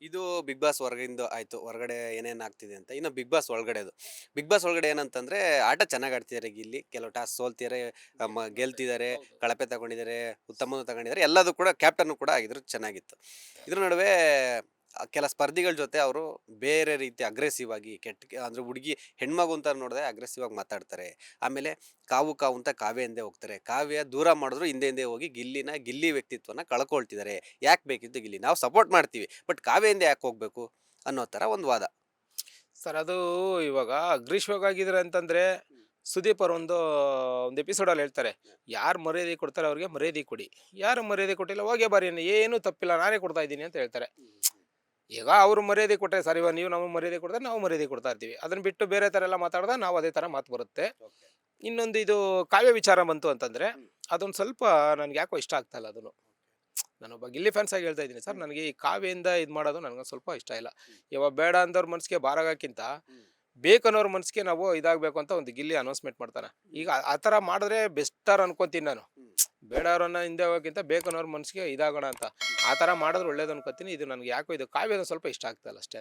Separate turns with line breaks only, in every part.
ಇದು big boss ಹೊರಗಿಂದ ಆಯ್ತು. ಹೊರಗಡೆ ಏನೇನ್ ಆಗ್ತಿದೆ ಅಂತ. ಇನ್ನು ಬಿಗ್ ಬಾಸ್ ಒಳಗಡೆದು. ಬಿಗ್ ಬಾಸ್ ಒಳಗಡೆ ಏನಂತಂದ್ರೆ ಆಟ ಚೆನ್ನಾಗ್ ಆಡ್ತಿದಾರೆ ಗಿಲ್ಲಿ. ಕೆಲವು ಟಾಸ್ಕ್ ಸೋಲ್ತಿದಾರೆ, ಗೆಲ್ತಿದಾರೆ, ಕಳಪೆ ತಗೊಂಡಿದ್ದಾರೆ, ಉತ್ತಮನು ತಗೊಂಡಿದ್ದಾರೆ. ಎಲ್ಲದೂ ಕೂಡ ಕ್ಯಾಪ್ಟನ್ ಕೂಡ ಆಗಿದ್ರು ಚೆನ್ನಾಗಿತ್ತು. ಇದ್ರ ನಡುವೆ ಕೆಲ ಸ್ಪರ್ಧಿಗಳ ಜೊತೆ ಅವರು ಬೇರೆ ರೀತಿ ಅಗ್ರೆಸಿವ್ ಆಗಿ ಅಂದ್ರೆ ಹುಡುಗಿ ಹೆಣ್ಮಗು ಅಂತ ನೋಡಿದ್ರೆ ಅಗ್ರೆಸಿವ್ ಆಗಿ ಮಾತಾಡ್ತಾರೆ. ಆಮೇಲೆ ಕಾವು ಕಾವು ಅಂತ ಕಾವ್ಯ ಹಿಂದೆ ಹೋಗ್ತಾರೆ. ಕಾವ್ಯ ದೂರ ಮಾಡಿದ್ರು ಹಿಂದೆ ಹಿಂದೆ ಹೋಗಿ ಗಿಲ್ಲಿ ವ್ಯಕ್ತಿತ್ವನ ಕಳ್ಕೊಳ್ತಿದ್ದಾರೆ. ಯಾಕೆ ಬೇಕಿತ್ತು ಗಿಲ್ಲಿ? ನಾವು ಸಪೋರ್ಟ್ ಮಾಡ್ತೀವಿ. ಬಟ್ ಕಾವ್ಯ ಹಿಂದೆ ಯಾಕೆ ಹೋಗ್ಬೇಕು? ಅನ್ನೋ ಥರ ಒಂದು ವಾದ.
ಸರ್ ಅದು ಇವಾಗ ಅಗ್ರೀಶ್ವಗಾಗಿದ್ರೆ ಅಂತಂದ್ರೆ ಸುದೀಪ್ ಅವ್ರು ಒಂದು ಎಪಿಸೋಡಲ್ಲಿ ಹೇಳ್ತಾರೆ, ಯಾರು ಮರ್ಯಾದೆ ಕೊಡ್ತಾರೆ ಅವ್ರಿಗೆ ಮರ್ಯಾದೆ ಕೊಡಿ, ಯಾರು ಮರ್ಯಾದೆ ಕೊಟ್ಟಿಲ್ಲ ಹೋಗೇ ಬಾರಿ, ಏನು ತಪ್ಪಿಲ್ಲ, ನಾನೇ ಕೊಡ್ತಾ ಇದ್ದೀನಿ ಅಂತ ಹೇಳ್ತಾರೆ. ಈಗ ಅವರು ಮರ್ಯಾದೆ ಕೊಟ್ಟರೆ ಸರ್, ಇವಾಗ ನೀವು ನಮಗೆ ಮರ್ಯಾದೆ ಕೊಡ್ತಾರೆ, ನಾವು ಮರ್ಯಾದೆ ಕೊಡ್ತಾ ಇರ್ತೀವಿ. ಅದನ್ನ ಬಿಟ್ಟು ಬೇರೆ ಥರ ಎಲ್ಲ ಮಾತಾಡಿದಾಗ ನಾವು ಅದೇ ಥರ ಮಾತು ಬರುತ್ತೆ. ಇನ್ನೊಂದು ಇದು ಕಾವ್ಯ ವಿಚಾರ ಬಂತು ಅಂತಂದ್ರೆ ಅದೊಂದು ಸ್ವಲ್ಪ ನನ್ಗೆ ಯಾಕೋ ಇಷ್ಟ ಆಗ್ತಾ ಇಲ್ಲ ಅದನ್ನು. ನಾನೊಬ್ಬ ಗಿಲ್ಲಿ ಫ್ಯಾನ್ಸ್ ಆಗಿ ಹೇಳ್ತಾ ಇದ್ದೀನಿ ಸರ್, ನನಗೆ ಈ ಕಾವ್ಯದಿಂದ ಇದು ಮಾಡೋದು ನನಗೆ ಸ್ವಲ್ಪ ಇಷ್ಟ ಇಲ್ಲ. ಇವಾಗ ಬೇಡ ಅಂದವ್ರ ಮನಸ್ಸಿಗೆ ಭಾರಾಗಕ್ಕಿಂತ ಬೇಕನ್ನೋರ್ ಮನಸ್ಸಿಗೆ ನಾವು ಇದಾಗಬೇಕು ಅಂತ ಒಂದು ಗಿಲ್ಲಿ ಅನೌನ್ಸ್ಮೆಂಟ್ ಮಾಡ್ತಾನೆ. ಈಗ ಆ ಥರ ಮಾಡಿದ್ರೆ ಬೆಸ್ಟರ್ ಅನ್ಕೊಂತೀನಿ ನಾನು. ಬೇಡವ್ರನ್ನ ಹಿಂದೆ ಹೋಗೋಕ್ಕಿಂತ ಬೇಕನ್ನೋರ್ ಮನಸ್ಸಿಗೆ ಇದಾಗೋಣ ಅಂತ ಆ ಥರ ಮಾಡಿದ್ರೆ ಒಳ್ಳೇದು ಅನ್ಕೋತೀನಿ. ಇದು ನನಗೆ ಯಾಕೋ ಇದು ಕಾವ್ಯದ ಸ್ವಲ್ಪ ಇಷ್ಟ ಆಗ್ತಾ ಇಲ್ಲ ಅಷ್ಟೇ.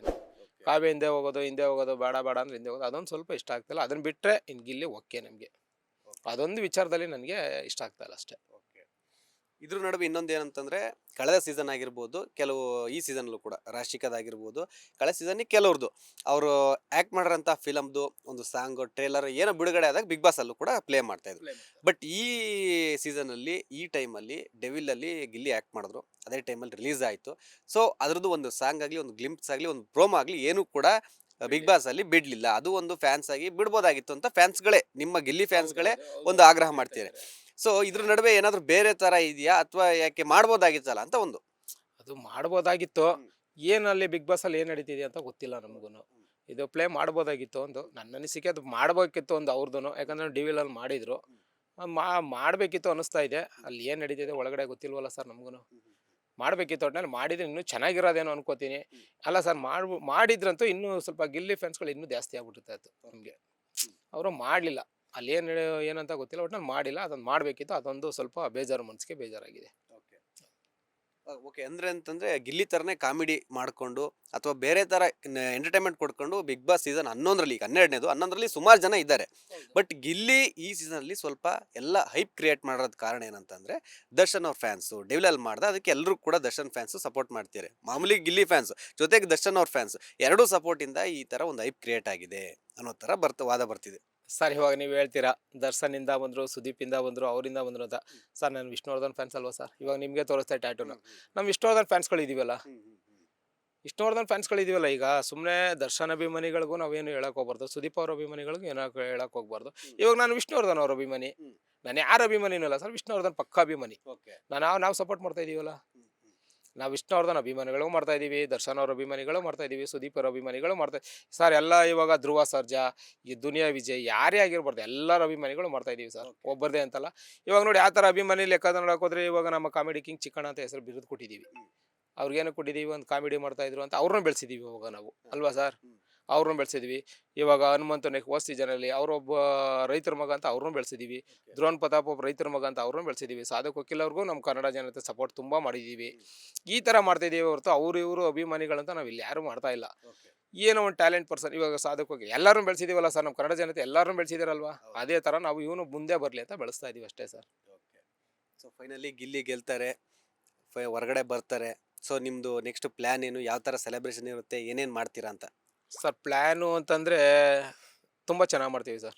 ಕಾವ್ಯ ಹಿಂದೆ ಹೋಗೋದು ಬೇಡ ಬೇಡ ಅಂದ್ರೆ ಹಿಂದೆ ಹೋಗೋದು ಅದೊಂದು ಸ್ವಲ್ಪ ಇಷ್ಟ ಆಗ್ತಿಲ್ಲ. ಅದನ್ನ ಬಿಟ್ಟರೆ ಇನ್ನು ಗಿಲ್ಲಿ ಓಕೆ ನಮಗೆ. ಅದೊಂದು ವಿಚಾರದಲ್ಲಿ ನನಗೆ ಇಷ್ಟ ಆಗ್ತಾ ಇಲ್ಲ ಅಷ್ಟೇ.
ಇದ್ರ ನಡುವೆ ಇನ್ನೊಂದು ಏನಂತಂದ್ರೆ ಕಳೆದ ಸೀಸನ್ ಆಗಿರ್ಬೋದು, ಕೆಲವು ಈ ಸೀಸನ್ಲೂ ಕೂಡ ರಾಶಿಕದಾಗಿರ್ಬೋದು, ಕಳೆದ ಸೀಸನ್ ಕೆಲವ್ರದ್ದು ಅವರು ಆಕ್ಟ್ ಮಾಡಿರೋಂಥ ಫಿಲಮ್ದು ಒಂದು ಸಾಂಗ್ ಟ್ರೇಲರ್ ಏನೋ ಬಿಡುಗಡೆ ಆದಾಗ ಬಿಗ್ ಬಾಸ್ ಅಲ್ಲೂ ಕೂಡ ಪ್ಲೇ ಮಾಡ್ತಾ ಇದ್ರು. ಬಟ್ ಈ ಸೀಸನ್ ಅಲ್ಲಿ ಈ ಟೈಮಲ್ಲಿ ಡೆವಿಲ್ ಅಲ್ಲಿ ಗಿಲ್ಲಿ ಆಕ್ಟ್ ಮಾಡಿದ್ರು. ಅದೇ ಟೈಮಲ್ಲಿ ರಿಲೀಸ್ ಆಯಿತು. ಸೊ ಅದ್ರದ್ದು ಒಂದು ಸಾಂಗ್ ಆಗಲಿ, ಒಂದು ಗ್ಲಿಂಪ್ಸ್ ಆಗಲಿ, ಒಂದು ಪ್ರೋಮೋ ಆಗಲಿ ಏನು ಕೂಡ ಬಿಗ್ ಬಾಸ್ ಅಲ್ಲಿ ಬಿಡ್ಲಿಲ್ಲ. ಅದು ಒಂದು ಫ್ಯಾನ್ಸ್ ಆಗಿ ಬಿಡ್ಬೋದಾಗಿತ್ತು ಅಂತ ಫ್ಯಾನ್ಸ್ಗಳೇ, ನಿಮ್ಮ ಗಿಲ್ಲಿ ಫ್ಯಾನ್ಸ್ಗಳೇ ಒಂದು ಆಗ್ರಹ ಮಾಡ್ತಿದ್ದಾರೆ. ಸೊ ಇದ್ರ ನಡುವೆ ಏನಾದ್ರು ಬೇರೆ ತರ ಇದೆಯಾ, ಅಥವಾ ಯಾಕೆ ಮಾಡ್ಬೋದಾಗಿತ್ತಲ್ಲ ಅಂತ ಒಂದು.
ಅದು ಮಾಡ್ಬೋದಾಗಿತ್ತು. ಏನಲ್ಲಿ ಬಿಗ್ ಬಾಸ್ ಅಲ್ಲಿ ಏನ್ ನಡೀತಿದೆ ಅಂತ ಗೊತ್ತಿಲ್ಲ ನಮಗೂನು. ಇದು ಪ್ಲೇ ಮಾಡ್ಬೋದಾಗಿತ್ತು ಒಂದು ನನ್ನ ಅನಿಸಿಕೆ. ಅದು ಮಾಡ್ಬೇಕಿತ್ತು ಒಂದು ಅವ್ರದ್ದು, ಯಾಕಂದ್ರೆ ಡಿವಿಲ್ ಅಲ್ಲಿ ಮಾಡಿದ್ರು. ಮಾಡ್ಬೇಕಿತ್ತು ಅನಿಸ್ತಾ ಇದೆ. ಅಲ್ಲಿ ಏನ್ ನಡೀತಿದೆ ಒಳಗಡೆ ಗೊತ್ತಿಲ್ವಲ್ಲ ಸರ್ ನಮಗೂನು. ಮಾಡ್ಬೇಕಿತ್ತು, ಒಟ್ನಲ್ಲಿ ಮಾಡಿದ್ರೆ ಇನ್ನೂ ಚೆನ್ನಾಗಿರೋದೇನೋ ಅನ್ಕೋತೀನಿ. ಅಲ್ಲ ಸರ್, ಮಾಡಿದ್ರಂತೂ ಇನ್ನೂ ಸ್ವಲ್ಪ ಗಿಲ್ಲಿ ಫ್ಯಾನ್ಸ್ಗಳು ಇನ್ನೂ ಜಾಸ್ತಿ ಆಗ್ಬಿಟ್ಟಿರ್ತಾ ಇತ್ತು ನಮಗೆ. ಅವರು ಮಾಡಲಿಲ್ಲ. ಅಲ್ಲಿ ಏನಂತ ಗೊತ್ತಿಲ್ಲ, ಒಟ್ನಲ್ಲಿ ಮಾಡಿಲ್ಲ. ಅದೊಂದು ಮಾಡಬೇಕಿತ್ತು. ಅದೊಂದು ಸ್ವಲ್ಪ ಬೇಜಾರು, ಮನಸ್ಸಿಗೆ ಬೇಜಾರಾಗಿದೆ.
ಓಕೆ, ಅಂದ್ರೆ ಅಂತಂದ್ರೆ ಗಿಲ್ಲಿ ತರನೇ ಕಾಮಿಡಿ ಮಾಡ್ಕೊಂಡು ಅಥವಾ ಬೇರೆ ತರ ಎಂಟರ್ಟೈನ್ಮೆಂಟ್ ಕೊಡ್ಕೊಂಡು ಬಿಗ್ ಬಾಸ್ ಸೀಸನ್ 11ರಲ್ಲಿ, ಈಗ 11ರಲ್ಲಿ ಸುಮಾರು ಜನ ಇದ್ದಾರೆ. ಬಟ್ ಗಿಲ್ಲಿ ಈ ಸೀಸನ್ ಅಲ್ಲಿ ಸ್ವಲ್ಪ ಎಲ್ಲ ಹೈಪ್ ಕ್ರಿಯೇಟ್ ಮಾಡೋದ್ ಕಾರಣ ಏನಂತಂದ್ರೆ ದರ್ಶನ್ ಅವ್ರ ಫ್ಯಾನ್ಸ್ ಡೆವಿಲಲ್ ಮಾಡ್ದ, ಅದಕ್ಕೆ ಎಲ್ಲರೂ ಕೂಡ ದರ್ಶನ್ ಫ್ಯಾನ್ಸ್ ಸಪೋರ್ಟ್ ಮಾಡ್ತಾರೆ. ಮಾಮೂಲಿ ಗಿಲ್ಲಿ ಫ್ಯಾನ್ಸ್ ಜೊತೆಗೆ ದರ್ಶನ್ ಅವ್ರ ಫ್ಯಾನ್ಸ್ ಎರಡೂ ಸಪೋರ್ಟ್ ಇಂದ ಈ ತರ ಒಂದು ಹೈಪ್ ಕ್ರಿಯೇಟ್ ಆಗಿದೆ ಅನ್ನೋ ತರ ವಾದ ಬರ್ತಿದೆ.
ಸರ್ ಇವಾಗ ನೀವು ಹೇಳ್ತೀರಾ ದರ್ಶನಿಂದ ಬಂದರು, ಸುದೀಪಿಂದ ಬಂದರು, ಅವರಿಂದ ಬಂದರು ಅಂತ. ಸರ್ ನಾನು ವಿಷ್ಣುವರ್ಧನ್ ಫ್ಯಾನ್ಸ್ ಅಲ್ವಾ ಸರ್? ಇವಾಗ ನಿಮಗೆ ತೋರಿಸ್ತಾ ಟ್ಯಾಟೂನ. ನಮ್ಮ ವಿಷ್ಣುವರ್ಧನ್ ಫ್ಯಾನ್ಸ್ಗಳಿದ್ದೀವಲ್ಲ, ವಿಷ್ಣುವರ್ಧನ್ ಫ್ಯಾನ್ಸ್ಗಳಿದ್ದೀವಲ್ಲ, ಈಗ ಸುಮ್ಮನೆ ದರ್ಶನ್ ಅಭಿಮಾನಿಗಳಿಗೂ ನಾವೇನು ಹೇಳಕ್ ಹೋಗ್ಬಾರ್ದು, ಸುದೀಪ್ ಅವ್ರ ಅಭಿಮಾನಿಗಳಿಗೂ ಏನೋ ಹೇಳಕ್ ಹೋಗ್ಬಾರ್ದು. ಇವಾಗ ನಾನು ವಿಷ್ಣುವರ್ಧನ್ ಅವ್ರ ಅಭಿಮಾನಿ. ನಾನು ಯಾರ ಅಭಿಮಾನಿನೂ ಅಲ್ಲ ಸರ್, ವಿಷ್ಣುವರ್ಧನ್ ಪಕ್ಕ ಅಭಿಮಾನಿ. ನಾವು ಸಪೋರ್ಟ್ ಮಾಡ್ತಾ ಇದೀವಲ್ಲ. ನಾವು ವಿಷ್ಣುವರ್ಧನ್ ಅಭಿಮಾನಿಗಳು ಮಾಡ್ತಾ ಇದೀವಿ, ದರ್ಶನ್ ಅವ್ರ ಅಭಿಮಾನಿಗಳು ಮಾಡ್ತಾ ಇದೀವಿ, ಸುದೀಪ್ ಅವ್ರ ಅಭಿಮಾನಿಗಳು ಮಾಡ್ತಾ ಸರ್. ಎಲ್ಲ ಇವಾಗ ಧ್ರುವ ಸರ್ಜಾ, ಈ ದುನಿಯಾ ವಿಜಯ್ ಯಾರೇ ಆಗಿರ್ಬಾರ್ದು, ಎಲ್ಲರ ಅಭಿಮಾನಿಗಳು ಮಾಡ್ತಾ ಇದೀವಿ ಸರ್, ಒಬ್ಬರದೇ ಅಂತಲ್ಲ. ಇವಾಗ ನೋಡಿ ಯಾವ ಥರ ಅಭಿಮಾನಿ ಲೆಕ್ಕ ನೋಡಕ್ ಹೋದ್ರೆ, ಇವಾಗ ನಮ್ಮ ಕಾಮಿಡಿ ಕಿಂಗ್ ಚಿಕ್ಕಣ್ಣ ಅಂತ ಹೆಸರು ಬಿರುದು ಕೊಟ್ಟಿದ್ದೀವಿ. ಅವ್ರಿಗೇನು ಕೊಟ್ಟಿದ್ದೀವಿ, ಒಂದು ಕಾಮಿಡಿ ಮಾಡ್ತಾ ಇದ್ರು ಅಂತ ಅವ್ರನ್ನ ಬೆಳೆಸಿದೀವಿ ಇವಾಗ ನಾವು, ಅಲ್ವಾ ಸರ್? ಅವ್ರನ್ನ ಬೆಳೆಸಿದ್ವಿ. ಇವಾಗ ಹನುಮಂತು ಹೋದ ಸೀಸನಲ್ಲಿ ಅವರೊಬ್ಬ ರೈತರ ಮಗ ಅಂತ ಅವ್ರನ್ನೂ ಬೆಳೆಸಿದೀವಿ. ಧ್ರುವನ್ ಪ್ರತಾಪ್ ಒಬ್ಬ ರೈತರ ಮಗ ಅಂತ ಅವ್ರನ್ನೂ ಬೆಳೆಸಿದೀವಿ. ಸಾಧಕ್ ವಕೀಲ್ ಅವ್ರಿಗೂ ನಮ್ಮ ಕನ್ನಡ ಜನತೆ ಸಪೋರ್ಟ್ ತುಂಬ ಮಾಡಿದ್ದೀವಿ. ಈ ಥರ ಮಾಡ್ತಾ ಇದೀವಿ ಹೊರತು ಅವ್ರು ಇವರು ಅಭಿಮಾನಿಗಳಂತ ನಾವು ಇಲ್ಲಿ ಯಾರು ಮಾಡ್ತಾ ಇಲ್ಲ. ಏನೋ ಒಂದು ಟ್ಯಾಲೆಂಟ್ ಪರ್ಸನ್, ಇವಾಗ ಸಾಧಕ್ ವಕೀಲ್ ಎಲ್ಲರೂ ಬೆಳೆಸಿದೀವಲ್ಲ ಸರ್, ನಮ್ಮ ಕನ್ನಡ ಜನತೆ ಎಲ್ಲರೂ ಬೆಳೆಸಿದಾರಲ್ವಾ, ಅದೇ ಥರ ನಾವು ಇವನು ಮುಂದೆ ಬರಲಿ ಅಂತ ಬೆಳೆಸ್ತಾ ಇದೀವಿ ಅಷ್ಟೇ ಸರ್.
ಸೊ ಫೈನಲಿ ಗಿಲ್ಲಿ ಗೆಲ್ತಾರೆ, ಹೊರಗಡೆ ಬರ್ತಾರೆ. ಸೊ ನಿಮ್ದು ನೆಕ್ಸ್ಟ್ ಪ್ಲಾನ್ ಏನು, ಯಾವ ತರ ಸೆಲೆಬ್ರೇಷನ್ ಇರುತ್ತೆ, ಏನೇನ್ ಮಾಡ್ತೀರಾ ಅಂತ?
ಸರ್ ಪ್ಲ್ಯಾನು ಅಂತಂದರೆ ತುಂಬ ಚೆನ್ನಾಗಿ ಮಾಡ್ತೀವಿ ಸರ್.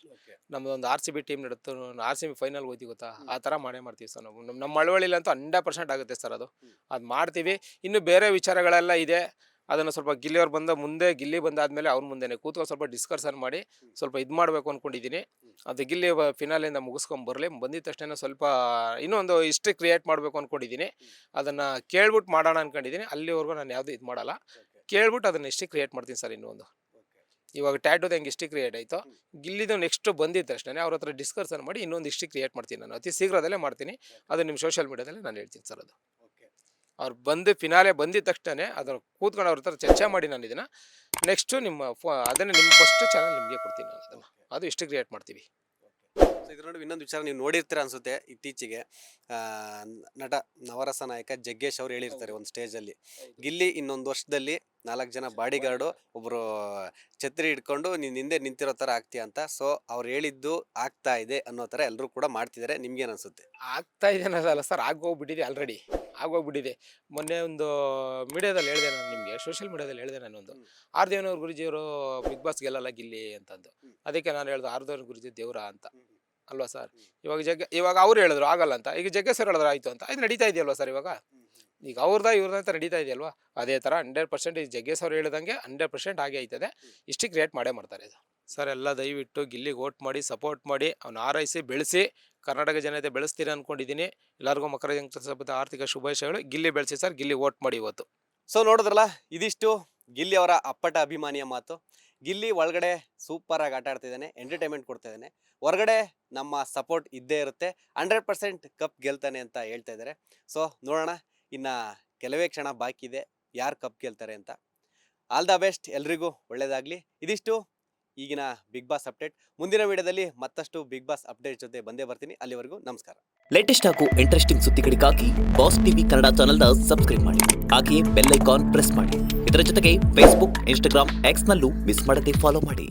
ನಮ್ಮದೊಂದು ಆರ್ ಸಿ ಬಿ ಟೀಮ್ ನಡುತ್ತೆ, ಆರ್ ಸಿ ಬಿ ಫೈನಲ್ ಹೋಯ್ತೀವಿ ಗೊತ್ತಾ, ಆ ಥರ ಮಾಡೇ ಮಾಡ್ತೀವಿ ಸರ್ ನಾವು. ನಮ್ಮ ಮಳವಳ್ಳಿಲಂತೂ 100% ಆಗುತ್ತೆ ಸರ್ ಅದು. ಅದು ಮಾಡ್ತೀವಿ. ಇನ್ನು ಬೇರೆ ವಿಚಾರಗಳೆಲ್ಲ ಇದೆ. ಅದನ್ನು ಸ್ವಲ್ಪ ಗಿಲ್ಲಿಯವ್ರು ಗಿಲ್ಲಿ ಬಂದಾದ್ಮೇಲೆ ಅವ್ರ ಮುಂದೆನೇ ಕೂತ್ಕೊಂಡು ಸ್ವಲ್ಪ ಡಿಸ್ಕಷನ್ ಮಾಡಿ ಸ್ವಲ್ಪ ಇದು ಮಾಡಬೇಕು ಅಂದ್ಕೊಂಡಿದ್ದೀನಿ. ಅದು ಗಿಲ್ಲಿ ಫಿನಾಲಿಂದ ಮುಗಿಸ್ಕೊಂಬರಲಿ, ಬಂದಿದ ತಕ್ಷಣ ಸ್ವಲ್ಪ ಇನ್ನೊಂದು ಹಿಸ್ಟ್ರಿ ಕ್ರಿಯೇಟ್ ಮಾಡಬೇಕು ಅಂದ್ಕೊಂಡಿದ್ದೀನಿ. ಅದನ್ನು ಕೇಳ್ಬಿಟ್ಟು ಮಾಡೋಣ ಅಂದ್ಕೊಂಡಿದ್ದೀನಿ. ಅಲ್ಲಿವರೆಗೂ ನಾನು ಯಾವುದೂ ಇದು ಮಾಡಲ್ಲ. ಕೇಳ್ಬಿಟ್ಟು ಅದನ್ನ ಹಿಸ್ಟ್ರಿ ಕ್ರಿಯೇಟ್ ಮಾಡ್ತೀನಿ ಸರ್. ಇನ್ನೊಂದು ಇವಾಗ ಟ್ಯಾಟೂದು ಹೆಂಗೆ ಹಿಸ್ಟ್ರಿ ಕ್ರಿಯೇಟ್ ಆಯಿತು, ಗಿಲ್ಲಿದು ನೆಕ್ಸ್ಟ್ ಬಂದಿದ್ದ ತಕ್ಷಣ ಅವ್ರ ಹತ್ರ ಡಿಸ್ಕಷನ್ ಮಾಡಿ ಇನ್ನೊಂದು ಹಿಸ್ಟ್ರಿ ಕ್ರಿಯೇಟ್ ಮಾಡ್ತೀನಿ ನಾನು. ಅತಿ ಶೀಘ್ರದಲ್ಲೇ ಮಾಡ್ತೀನಿ. ಅದು ನಿಮ್ಮ ಸೋಷಿಯಲ್ ಮೀಡಿಯಾದಲ್ಲಿ ನಾನು ಹೇಳ್ತೀನಿ ಸರ್. ಅದು ಅವ್ರು ಫಿನಾಲೆ ಬಂದಿದ ತಕ್ಷಣ ಅದನ್ನು ಕೂತ್ಕೊಂಡು ಅವ್ರ ಹತ್ರ ಚರ್ಚೆ ಮಾಡಿ ನಾನು ಇದನ್ನು ನೆಕ್ಸ್ಟು ನಿಮ್ಮ ಅದನ್ನು ನಿಮ್ಮ ಫಸ್ಟ್ ಚಾನಲ್ ನಿಮಗೆ ಕೊಡ್ತೀನಿ ನಾನು ಅದನ್ನು. ಅದು ಹಿಸ್ಟ್ರಿ ಕ್ರಿಯೇಟ್ ಮಾಡ್ತೀವಿ.
ಸೊ ಇದ್ರ ನಡುವೆ ಇನ್ನೊಂದು ವಿಚಾರ ನೀವು ನೋಡಿರ್ತೀರ ಅನ್ಸುತ್ತೆ, ಇತ್ತೀಚೆಗೆ ಆ, ನಟ ನವರಸ ನಾಯಕ ಜಗ್ಗೇಶ್ ಅವ್ರು ಹೇಳಿರ್ತಾರೆ ಒಂದು ಸ್ಟೇಜಲ್ಲಿ, ಗಿಲ್ಲಿ ಇನ್ನೊಂದು ವರ್ಷದಲ್ಲಿ 4 ಜನ ಬಾಡಿಗಾರ್ಡು, ಒಬ್ರು ಛತ್ರಿ ಹಿಡ್ಕೊಂಡು ನೀನ್ ಹಿಂದೆ ನಿಂತಿರೋ ತರ ಆಗ್ತೀಯ ಅಂತ. ಸೊ ಅವ್ರು ಹೇಳಿದ್ದು ಆಗ್ತಾ ಇದೆ ಅನ್ನೋ ತರ ಎಲ್ಲರೂ ಕೂಡ ಮಾಡ್ತಿದ್ದಾರೆ. ನಿಮ್ಗೇನ್ ಅನ್ಸುತ್ತೆ?
ಆಗ್ತಾ ಇದೆ ಅನ್ನೋದಲ್ಲ ಸರ್, ಆಗೋಗ್ಬಿಟ್ಟಿದೆ ಆಲ್ರೆಡಿ, ಆಗೋಗ್ಬಿಟ್ಟಿದೆ. ಮೊನ್ನೆ ಒಂದು ಮೀಡಿಯಾದಲ್ಲಿ ಹೇಳಿದೆ ನಾನು ನಿಮಗೆ, ಸೋಷಿಯಲ್ ಮೀಡಿಯಾದಲ್ಲಿ ಹೇಳಿದೆ ನಾನು ಒಂದು, ಆರ್ ದೇವನವ್ರ ಗುರುಜಿಯವರು ಬಿಗ್ ಬಾಸ್ ಗೆಲ್ಲಲ್ಲ ಗಿಲ್ಲಿ ಅಂತಂದು. ಅದಕ್ಕೆ ನಾನು ಹೇಳ್ದೆ ಆರ್ ದೇವನ ಗುರುಜಿ ದೇವ್ರ ಅಂತ ಅಲ್ವಾ ಸರ್. ಇವಾಗ ಅವ್ರು ಹೇಳಿದ್ರು ಆಗಲ್ಲ ಅಂತ, ಈಗ ಜಗ್ಗೇಶ್ ಸರ್ ಹೇಳಿದ್ರು ಆಯ್ತು ಅಂತ. ಇದು ನಡೀತಾ ಇದೆಯಲ್ವಾ ಸರ್ ಇವಾಗ, ಈಗ ಇವ್ರದ್ದು ಅಂತ ನಡೀತಾ ಇದೆಯಲ್ವಾ. ಅದೇ ಥರ 100% ಈ ಜಗ್ಗೇಶ್ ಅವ್ರು ಹೇಳಿದಂಗೆ 100% ಆಗೇ ಆಯ್ತದೆ. ಇಷ್ಟು ಕ್ರಿಯೇಟ್ ಮಾಡೇ ಮಾಡ್ತಾರೆ ಇದು ಸರ್. ಎಲ್ಲ ದಯವಿಟ್ಟು ಗಿಲ್ಲಿಗೆ ವೋಟ್ ಮಾಡಿ, ಸಪೋರ್ಟ್ ಮಾಡಿ, ಅವ್ನು ಆರೈಸಿ ಬೆಳೆಸಿ, ಕರ್ನಾಟಕ ಜನತೆ ಬೆಳೆಸ್ತೀರಿ ಅಂದ್ಕೊಂಡಿದ್ದೀನಿ. ಎಲ್ಲರಿಗೂ ಮಕರ ಸಂಕ್ರಾಂತಿ ಹಬ್ಬದ ಆರ್ಥಿಕ ಶುಭಾಶಯಗಳು. ಗಿಲ್ಲಿ ಬೆಳೆಸಿ ಸರ್, ಗಿಲ್ಲಿ ವೋಟ್ ಮಾಡಿ ಇವತ್ತು.
ಸೊ ನೋಡಿದ್ರಲ್ಲ, ಇದಿಷ್ಟು ಗಿಲ್ಲಿ ಅವರ ಅಪ್ಪಟ ಅಭಿಮಾನಿಯ ಮಾತು. ಗಿಲ್ಲಿ ಒಳಗಡೆ ಸೂಪರ್ ಆಗಿ ಆಟ ಆಡ್ತಿದ್ದಾನೆ, ಎಂಟರ್ಟೈನ್ಮೆಂಟ್ ಕೊಡ್ತಾ ಇದ್ದಾನೆ. ಹೊರಗಡೆ ನಮ್ಮ ಸಪೋರ್ಟ್ ಇದ್ದೇ ಇರುತ್ತೆ. 100% ಕಪ್ ಗೆಲ್ತಾನೆ ಅಂತ ಹೇಳ್ತಾ ಇದ್ದಾರೆ. ಸೊ ನೋಡೋಣ, ಇನ್ನು ಕೆಲವೇ ಕ್ಷಣ ಬಾಕಿ ಇದೆ, ಯಾರು ಕಪ್ ಗೆಲ್ತಾರೆ ಅಂತ. ಆಲ್ ದ ಬೆಸ್ಟ್, ಎಲ್ರಿಗೂ ಒಳ್ಳೇದಾಗಲಿ. ಇದಿಷ್ಟು ಈಗಿನ ಬಿಗ್ ಬಾಸ್ ಅಪ್ಡೇಟ್. ಮುಂದಿನ ವಿಡಿಯೋದಲ್ಲಿ ಮತ್ತಷ್ಟು ಬಿಗ್ ಬಾಸ್ ಅಪ್ಡೇಟ್ ಜೊತೆ ಬಂದೇ ಬರ್ತೀನಿ. ಅಲ್ಲಿವರೆಗೂ ನಮಸ್ಕಾರ.
ಲೇಟೆಸ್ಟ್ ಹಾಗೂ ಇಂಟ್ರೆಸ್ಟಿಂಗ್ ಸುದ್ದಿಗಳಿಗಾಗಿ ಬಾಸ್ ಟಿವಿ ಕನ್ನಡ ಚಾನೆಲ್ನ ಸಬ್ಸ್ಕ್ರೈಬ್ ಮಾಡಿ. ಹಾಗೆಯೇ ಬೆಲ್ ಐಕಾನ್ ಪ್ರೆಸ್ ಮಾಡಿ. ಇದರ ಜೊತೆಗೆ ಫೇಸ್ಬುಕ್, ಇನ್ಸ್ಟಾಗ್ರಾಮ್, ಎಕ್ಸ್ನಲ್ಲೂ ಮಿಸ್ ಮಾಡದೆ ಫಾಲೋ ಮಾಡಿ.